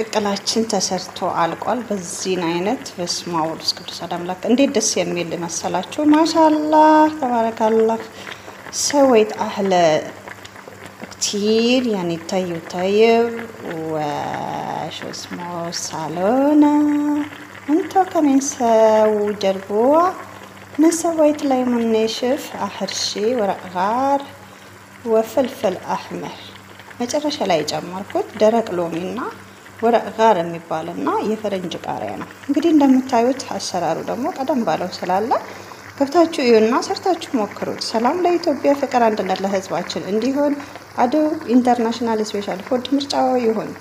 ቅቅላችን ተሰርቶ አልቋል በዚህን አይነት በስማው ቅዱስ አምላክ እንዴት ደስ የሚል መሰላችሁ ማሻአላህ ተባረካላህ سويت أحلى كتير يعني طيب وشو اسمه صالونة انتو كمان سووا جربوها أنا سويت ليمون ناشف آخر شي ورق غار وفلفل أحمر መጨረሻ ላይ ጨመርኩት ደረቅ ሎሚና ወረቅ ጋር የሚባልና የፈረንጅ ቃሪያ ነው እንግዲህ እንደምታዩት አሰራሩ ደግሞ ቀደም ባለው ስላለ ገብታችሁ ይሁንና ሰርታችሁ ሞክሩት ሰላም ለኢትዮጵያ ፍቅር አንድነት ለህዝባችን እንዲሆን አዶ ኢንተርናሽናል ስፔሻል ፉድ ምርጫው ይሁን